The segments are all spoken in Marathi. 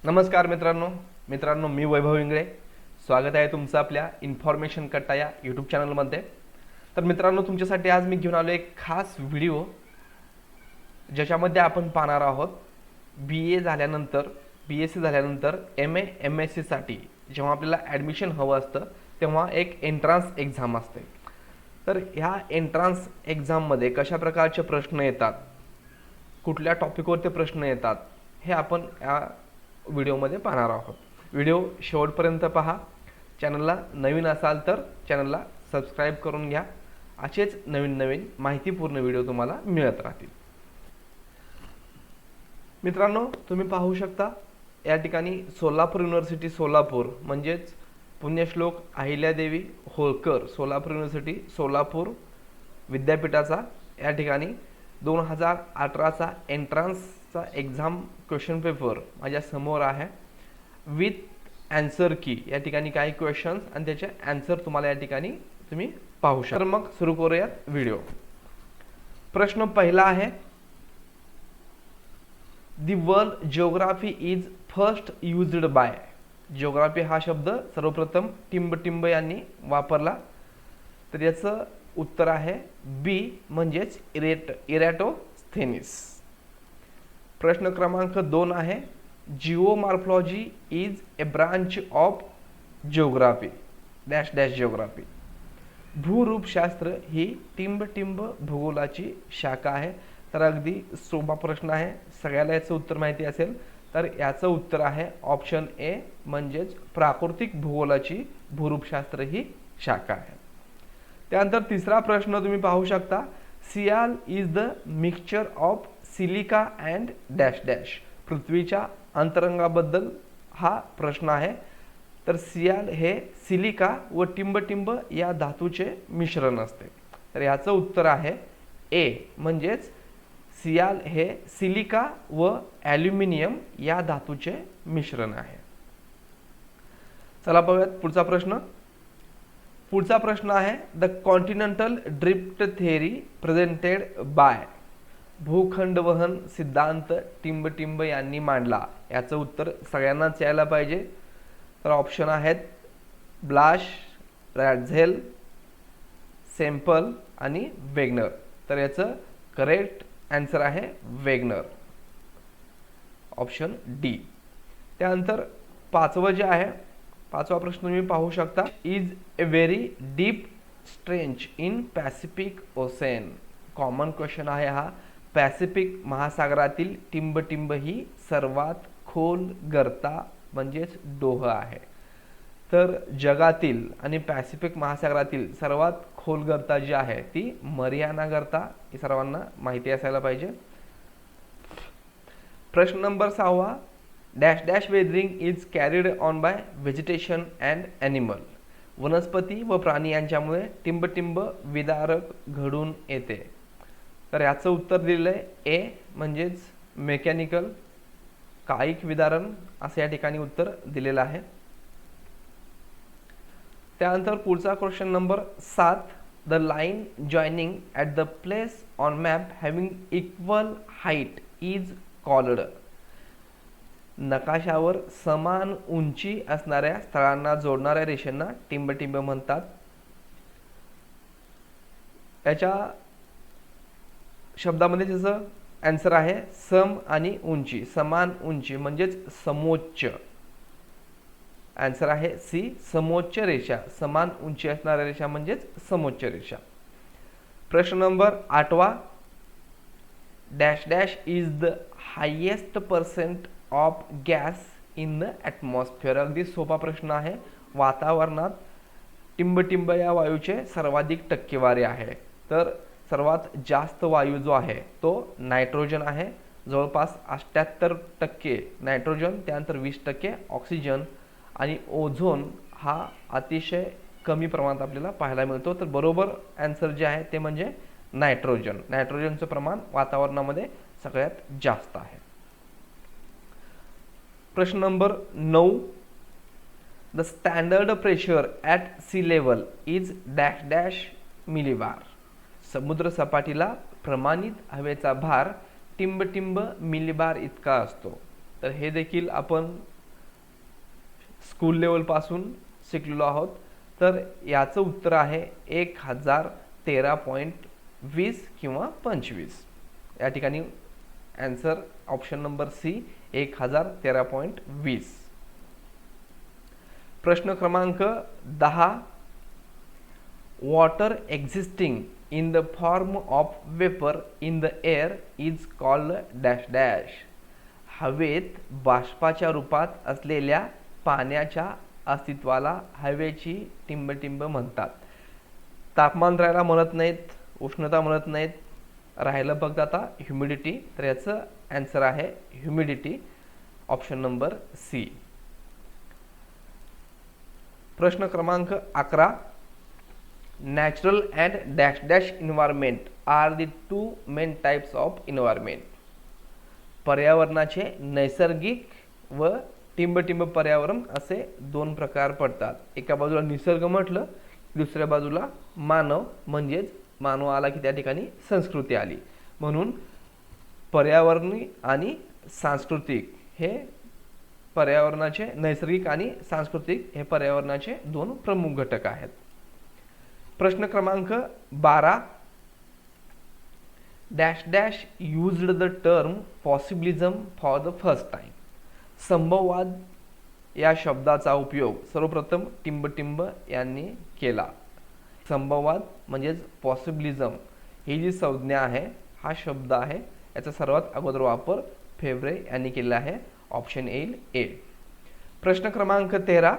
नमस्कार मित्रांनो मी वैभव इंगळे. स्वागत आहे तुमचं आपल्या इन्फॉर्मेशन कट्टा या यूट्यूब चॅनलमध्ये. तर मित्रांनो, तुमच्यासाठी आज मी घेऊन आलो एक खास व्हिडिओ ज्याच्यामध्ये आपण पाहणार आहोत BA झाल्यानंतर BSc झाल्यानंतर MA MSc साठी जेव्हा आपल्याला ॲडमिशन हवं असतं तेव्हा एक एंट्रन्स एक्झाम असते. तर ह्या एंट्रन्स एक्झाममध्ये कशा प्रकारचे प्रश्न येतात, कुठल्या टॉपिकवर ते प्रश्न येतात, हे आपण या व्हिडिओमध्ये पाहणार आहोत. व्हिडिओ शेवटपर्यंत पहा. चॅनलला नवीन असाल तर चॅनलला सबस्क्राईब करून घ्या. असेच नवीन माहितीपूर्ण व्हिडिओ तुम्हाला मिळत राहतील. मित्रांनो, तुम्ही पाहू शकता या ठिकाणी सोलापूर युनिव्हर्सिटी सोलापूर म्हणजेच पुण्यश्लोक अहिल्यादेवी होळकर सोलापूर युनिव्हर्सिटी सोलापूर विद्यापीठाचा या ठिकाणी 2018चा एंट्रन्सचा एक्झाम क्वेश्चन पेपर माझ्या समोर आहे. विथ ॲन्सर की या ठिकाणी काही क्वेश्चन्स आणि त्याचे ॲन्सर तुम्हाला या ठिकाणी तुम्ही पाहू शकता. तर मग सुरू करूयात व्हिडिओ. प्रश्न पहिला आहे, the world geography is first used by. Geography हा शब्द सर्वप्रथम टिंब यांनी वापरला. तर याचं उत्तर आहे बी म्हणजेच इरॅटोस्थेनिस. प्रश्न क्रमांक 2 आहे, geomorphology is a branch of geography dash dash geography. भूरूपशास्त्र ही टिंब भूगोलाची शाखा आहे. तर अगदी सोपा प्रश्न आहे, सगळ्याला याचं उत्तर माहिती असेल. तर याचं उत्तर आहे ऑप्शन ए म्हणजेच प्राकृतिक भूगोलाची भूरूपशास्त्र ही शाखा आहे. त्यानंतर तिसरा प्रश्न तुम्ही पाहू शकता, सियाल is the mixture of silica and dash dash. पृथ्वीच्या अंतरंगाबद्दल हा प्रश्न आहे. तर सियाल हे सिलिका व टिंब या धातूचे मिश्रण असते. तर याचं उत्तर आहे ए म्हणजेच सियाल हे सिलिका व ॲल्युमिनियम या धातूचे मिश्रण आहे. चला पाहूयात पुढचा प्रश्न. पुढचा प्रश्न आहे, the continental drift theory presented bye. भूखंड वहन सिद्धांत टिंब यांनी मांडला. याचं उत्तर सगळ्यांनाच यायला पाहिजे. तर ऑप्शन आहेत ब्लाश, रॅडझेल, सेम्पल आणि वेगनर. तर याचं करेक्ट आन्सर आहे वेगनर, ऑप्शन डी. त्यानंतर पाचवं जे आहे, पाचवा प्रश्न तुम्ही पाहू शकता, is a very deep trench in Pacific Ocean. Common question आहे हा. पॅसिफिक महासागरातील टिंब ही सर्वात खोल गर्ता म्हणजेच डोह आहे. तर जगातील आणि पॅसिफिक महासागरातील सर्वात खोल गर्ता जी आहे ती मरियाना गर्ता. ही सर्वांना माहिती असायला पाहिजे. प्रश्न number 6, dash dash weathering is carried on by vegetation and animal. वनस्पती व प्राणी यांच्यामुळे टिंब विदारक घडून येते. तर याचं उत्तर दिलेलं आहे ए म्हणजेच मेकॅनिकल कायिक विदारण असं या ठिकाणी उत्तर दिलेलं आहे. त्यानंतर पुढचा question number 7, the line joining at the place on map having equal height is called. नकाशावर समान उंची असणाऱ्या स्थळांना जोडणाऱ्या रेषांना टिंब म्हणतात. याच्या शब्दामध्ये त्याचं आन्सर आहे सम आणि उंची. समान उंची म्हणजेच समोच्च. आन्सर आहे सी समोच्च रेषा. समान उंची असणाऱ्या रेषा म्हणजेच समोच्च रेषा. प्रश्न number 8, dash dash is the highest percent of gas in the atmosphere. अगदी सोपा प्रश्न आहे. वातावरणात टिंब या वायूचे सर्वाधिक टक्केवारी आहे. तर सर्वात जास्त वायू जो आहे तो नायट्रोजन आहे, जवळपास 78% नायट्रोजन, त्यानंतर 20% ऑक्सिजन आणि ओझोन हा अतिशय कमी प्रमाणात आपल्याला पाहायला मिळतो. तर बरोबर आन्सर जे आहे ते म्हणजे नायट्रोजन. नायट्रोजनचं प्रमाण वातावरणामध्ये सगळ्यात जास्त आहे. प्रश्न number 9, the standard pressure at sea level is dash dash millibar. समुद्र सपाटीला प्रमाणित हवेचा भार टिंब मिलीबार इतका असतो. तर हे देखील आपण स्कूल लेवलपासून शिकलेलो आहोत. तर याचं उत्तर आहे 1013.20 किंवा 25. या ठिकाणी आन्सर ऑप्शन नंबर सी 1013.20. प्रश्न क्रमांक 10. Water existing in the form of vapour in the air is called dash dash. हवेत बाष्पाच्या रूपात असलेल्या पाण्याच्या अस्तित्वाला हवेची टिंबटिंब म्हणतात. तापमान राहायला म्हणत नाहीत, उष्णता म्हणत नाहीत, राहिलं फक्त आता ह्युमिडिटी. तर याचं आन्सर आहे ह्युमिडिटी, ऑप्शन नंबर सी. प्रश्न क्रमांक 11. Natural and dash dash environment are the two main types of environment. पर्यावरणाचे नैसर्गिक व टिंबटिंब पर्यावरण असे दोन प्रकार पडतात. एका बाजूला निसर्ग म्हटलं, दुसऱ्या बाजूला मानव, म्हणजेच मानव आला की त्या ठिकाणी संस्कृती आली. म्हणून पर्यावरणीय आणि सांस्कृतिक हे पर्यावरणाचे, नैसर्गिक आणि सांस्कृतिक हे पर्यावरणाचे दोन प्रमुख घटक आहेत. प्रश्न क्रमांक 12. Dash dash used the term possibilism for the first time. संभववाद या शब्दाचा उपयोग सर्वप्रथम टिंबटिंब यांनी केला. संभववाद म्हणजेच पॉसिबिलिझम ही जी संज्ञा आहे, हा शब्द आहे, याचा सर्वात अगोदर वापर फेव्रे यांनी केला आहे. ऑप्शन येईल ए. प्रश्न क्रमांक 13.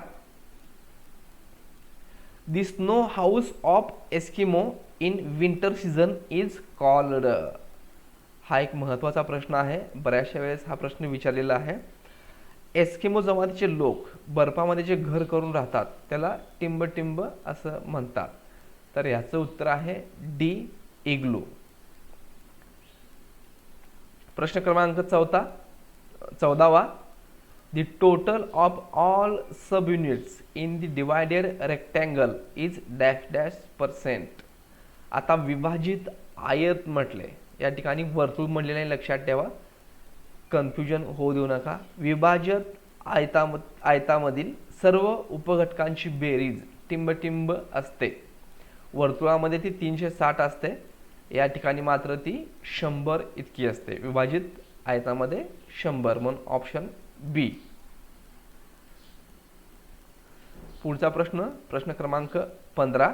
The snow house of Eskimo in winter season is called. हा एक महत्त्वाचा प्रश्न आहे, बऱ्याचशा वेळेस हा प्रश्न विचारलेला आहे. एस्किमो जमातीचे लोक बर्फामध्ये जे घर करून राहतात त्याला टिंबटिंब असं म्हणतात. तर याचं उत्तर आहे डी, इग्लू. प्रश्न क्रमांक 14. The total of all sub units in the divided rectangle is dash dash %. आता विभाजित आयत म्हटले, या ठिकाणी वर्तुळ म्हटलेलं आहे, लक्षात ठेवा, कन्फ्युजन होऊ देऊ नका. विभाजित आयतामधील सर्व उपघटकांची बेरीज टिंबटिंब असते. वर्तुळामध्ये ती 360 असते, या ठिकाणी मात्र ती 100 इतकी असते. विभाजित आयतामध्ये 100, म्हणून ऑप्शन बी. पुढचा प्रश्न क्रमांक 15.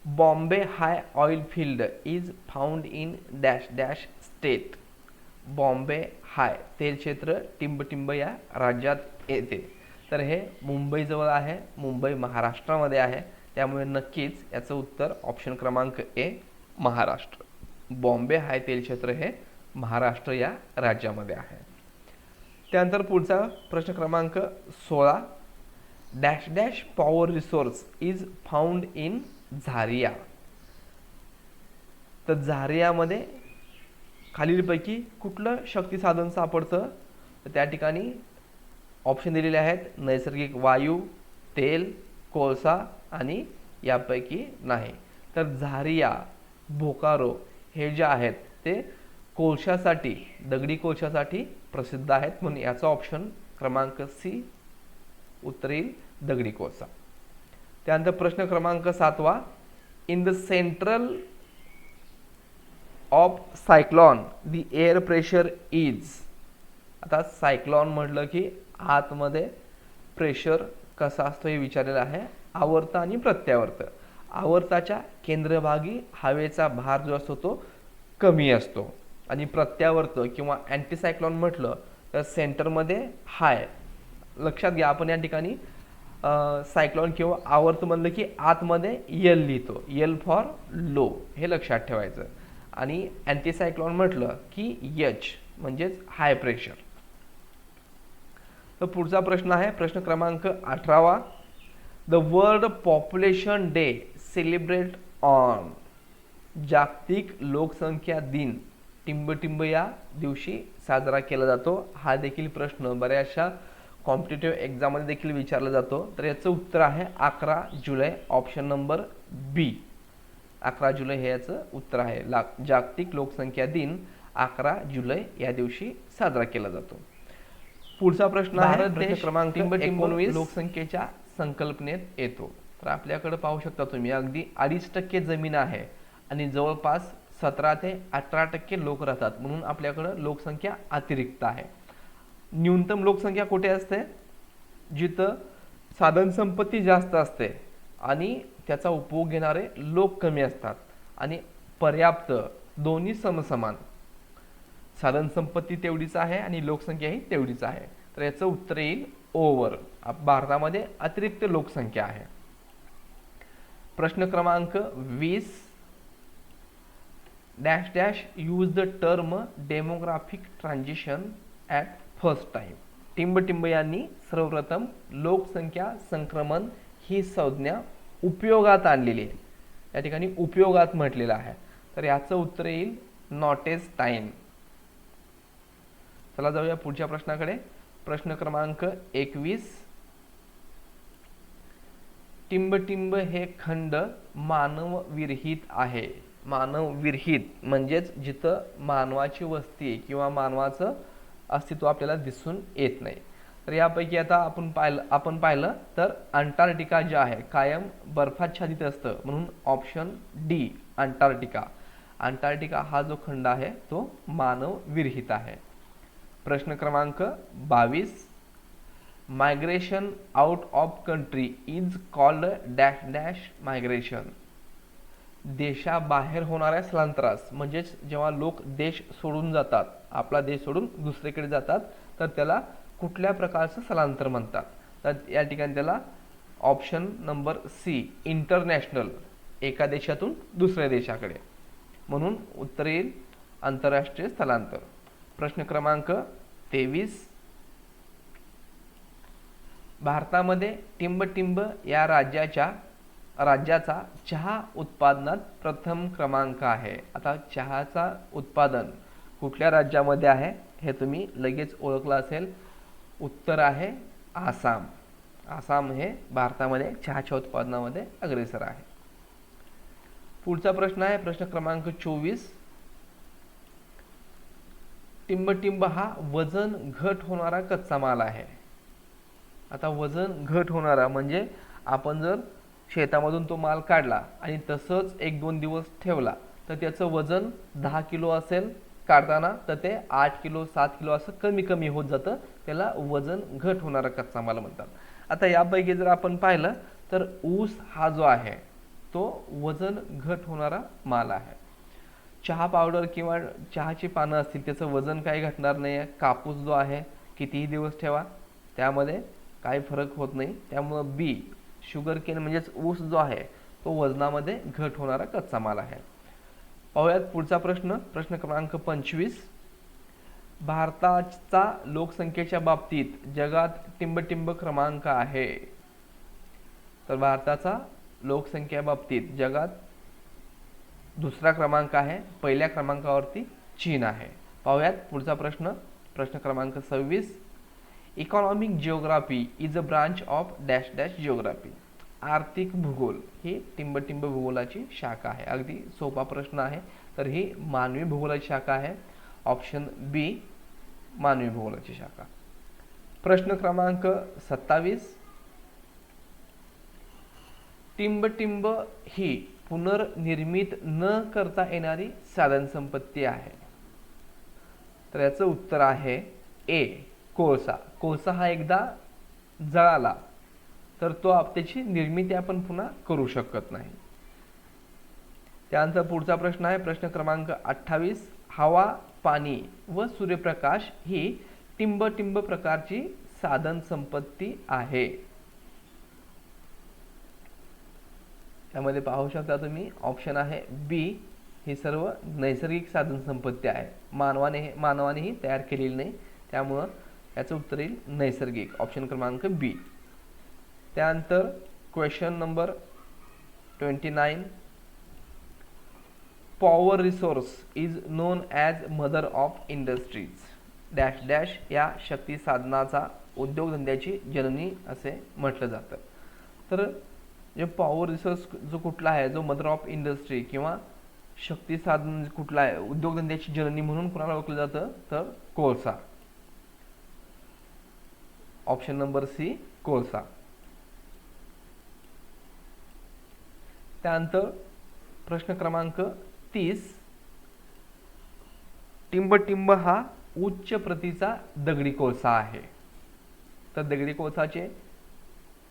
Bombay high oil field is found in dash dash state. Bombay high तेल क्षेत्र टिंबटिंब या राज्यात येते. तर हे मुंबईजवळ आहे, मुंबई महाराष्ट्रामध्ये आहे, त्यामुळे नक्कीच याचं उत्तर ऑप्शन क्रमांक ए, महाराष्ट्र. बॉम्बे हाय तेल क्षेत्र हे महाराष्ट्र या राज्यामध्ये आहे. त्यानंतर पुढचा प्रश्न क्रमांक 16. Dash dash power resource is found in Jharia. तर झारियामध्ये खालीलपैकी कुठलं शक्ती साधन सापडतं? तर त्या ठिकाणी ऑप्शन दिलेले आहेत, नैसर्गिक वायू, तेल, कोळसा आणि यापैकी नाही. तर झारिया, बोकारो हे जे आहेत ते कोळशासाठी, दगडी कोळशासाठी प्रसिद्ध आहेत, म्हणून याचा ऑप्शन क्रमांक सी उत्तर येईल, दगडी कोळसा. त्यानंतर प्रश्न क्रमांक 7. In the central of cyclone the air pressure is. आता सायक्लॉन म्हटलं की आतमध्ये प्रेशर कसा असतो हे विचारलेलं आहे. आवर्त आणि प्रत्यावर्त. आवर्ताच्या केंद्रभागी हवेचा भार जो असतो तो कमी असतो, आणि प्रत्यावर्त किंवा अँटीसायक्लॉन म्हटलं तर सेंटरमध्ये हाय. लक्षात घ्या, आपण या ठिकाणी सायक्लॉन किंवा आवर्त म्हणलं की आतमध्ये यल लिहितो, यल फॉर लो, हे लक्षात ठेवायचं. आणि अँटीसायक्लॉन म्हटलं की एच म्हणजेच हाय प्रेशर. तर पुढचा प्रश्न आहे प्रश्न क्रमांक 18. The world population day celebrate on. जागतिक लोकसंख्या दिन टिंबटिंब या दिवशी साजरा केला जातो. हा देखील प्रश्न बऱ्याचशा कॉम्पिटिटिव्ह एक्झाममध्ये देखील विचारला जातो. तर याचं उत्तर आहे 11 जुलै, ऑप्शन नंबर बी. 11 जुलै हे याचं उत्तर आहे. जागतिक लोकसंख्या दिन 11 जुलै या दिवशी साजरा केला जातो. पुढचा प्रश्न आहे भारत प्रश्न देश क्रमांक टिंब 19 लोकसंख्येच्या संकल्पनेत येतो. तर आपल्याकडे पाहू शकता तुम्ही अगदी 2.5% जमीन आहे आणि जवळपास 17 ते 18% लोक राहतात, म्हणून आपल्याकडे लोकसंख्या अतिरिक्त आहे. न्यूनतम लोकसंख्या कुठे असते? जिथं साधन संपत्ती जास्त असते आणि त्याचा उपभोग घेणारे लोक कमी असतात आणि पर्याप्त दोन्ही समसमान. साधन संपत्ती तेवढीच आहे आणि लोकसंख्या ही तेवढीच आहे. तर याचं उत्तर येईल ओव्हर. भारतामध्ये अतिरिक्त लोकसंख्या आहे. प्रश्न क्रमांक 20 dash dash use the term demographic transition at first time. टिंब यांनी सर्वप्रथम लोकसंख्या संक्रमण ही संज्ञा उपयोगात आणलेली आहे. या ठिकाणी उपयोगात म्हटलेलं आहे. तर याचं उत्तर येईल नॉटेस्टाईन. चला जाऊया पुढच्या प्रश्नाकडे. प्रश्न क्रमांक 21 टिंब हे खंड मानवविरहित आहे. मानवविरहित म्हणजेच जिथं मानवाची वस्ती किंवा मानवाचं अस्तित्व आपल्याला दिसून येत नाही. तर यापैकी आता आपण पाहिलं तर अंटार्क्टिका जे आहे कायम बर्फाच्छादित असतं, म्हणून ऑप्शन डी अंटार्क्टिका. अंटार्क्टिका हा जो खंड आहे तो मानवविरहित आहे. प्रश्न क्रमांक 22 migration out of country is called dash dash migration. देशाबाहेर होणाऱ्या स्थलांतरास म्हणजेच जेव्हा लोक देश सोडून जातात, आपला देश सोडून दुसरीकडे जातात, तर त्याला कुठल्या प्रकारचं स्थलांतर म्हणतात? तर या ठिकाणी त्याला ऑप्शन नंबर सी इंटरनॅशनल, एका देशातून दुसऱ्या देशाकडे, म्हणून उत्तर येईल आंतरराष्ट्रीय स्थलांतर. प्रश्न क्रमांक 23 भारतामध्ये टिंब या राज्याचा चहा उत्पादनात प्रथम क्रमांक आहे. आता चहाचा उत्पादन कुठल्या राज्यामध्ये आहे हे तुम्ही लगेच ओळखलं असेल. उत्तर आहे आसाम. आसाम हे भारतामध्ये चहाच्या उत्पादनामध्ये अग्रेसर आहे. पुढचा प्रश्न आहे प्रश्न क्रमांक 24 टिंब हा वजन घट होणारा कच्चा माल आहे. आता वजन घट होणारा म्हणजे आपण जर शेतामधून तो माल काढला आणि तसंच 1-2 दिवस ठेवला तर त्याचं वजन 10 किलो असेल काढताना, तर ते 8 किलो 7 किलो असं कमी कमी होत जातं. त्याला वजन घट होणारा कच्चा माल म्हणतात. आता यापैकी जर आपण पाहिलं तर ऊस हा जो आहे तो वजन घट होणारा माल आहे. चहा पावडर किंवा चहाची पानं असतील त्याचं वजन काही घटणार नाही आहे. कापूस जो आहे कितीही दिवस ठेवा त्यामध्ये काही फरक होत नाही. त्यामुळं बी शुगर केन म्हणजेच ऊस जो आहे तो वजनामध्ये घट होणारा कच्चा माल आहे. पाहूयात पुढचा प्रश्न. प्रश्न क्रमांक 25 भारताचा लोकसंख्येच्या बाबतीत जगात टिंब क्रमांक आहे. तर भारताचा लोकसंख्या बाबतीत जगात दुसरा क्रमांक आहे. पहिल्या क्रमांकावरती चीन आहे. पाहूयात पुढचा प्रश्न. प्रश्न क्रमांक 26 economic geography is a branch of dash dash geography. आर्थिक भूगोल ही टिंब भूगोलाची शाखा आहे. अगदी सोपा प्रश्न आहे. तर ही मानवी भूगोलाची शाखा आहे. ऑप्शन बी मानवी भूगोलाची शाखा. प्रश्न क्रमांक 27 टिंब ही पुनर्निर्मित न करता येणारी साधन संपत्ती आहे. तर याचं उत्तर आहे ए कोळसा. कोळसा हा एकदा जळाला तर त्याची निर्मिती आपण पुन्हा करू शकत नाही. त्यानंतर पुढचा प्रश्न आहे प्रश्न क्रमांक 28 हवा पाणी व सूर्यप्रकाश ही टिंब प्रकारची साधन संपत्ती आहे. यामध्ये पाहू शकता तुम्ही ऑप्शन आहे बी ही सर्व नैसर्गिक साधन संपत्ती आहे. मानवाने ही तयार केलेली नाही. त्यामुळं याचं उत्तर येईल नैसर्गिक. ऑप्शन क्रमांक बी. त्यानंतर question number 29 power resource is non as mother of industries dash dash या शक्ती साधनाचा उद्योगधंद्याची जननी असे म्हटलं जातं. तर जे पॉवर रिसोर्स जो कुठला आहे जो मदर ऑफ इंडस्ट्री किंवा शक्ती साधन कुठला आहे उद्योगधंद्याची जननी म्हणून कुणाला ओळखलं जातं तर कोळसा. ऑप्शन नंबर सी कोळसा. त्यानंतर प्रश्न क्रमांक 30, टिंबटिंब हा उच्च प्रतीचा दगडी कोळसा आहे. तर दगडी कोळसाचे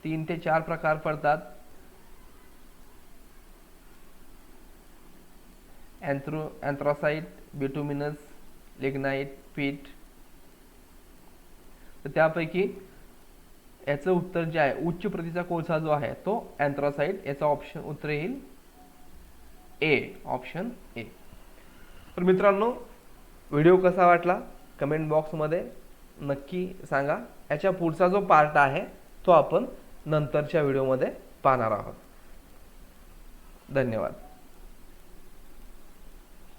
3 ते 4 प्रकार पडतात. अँथ्रासाइट, बिटुमिनस, लिग्नाइट, पीट. तर त्यापैकी याचं उत्तर जे आहे, उच्च प्रतीचा कोळसा जो आहे तो अँथ्रासाइट. याचं ऑप्शन उत्तर येईल ए, ऑप्शन ए. तर मित्रांनो, व्हिडिओ कसा वाटला कमेंट बॉक्समध्ये नक्की सांगा. याच्या पुढचा जो पार्ट आहे तो आपण नंतरच्या व्हिडिओमध्ये पाहणार आहोत. धन्यवाद.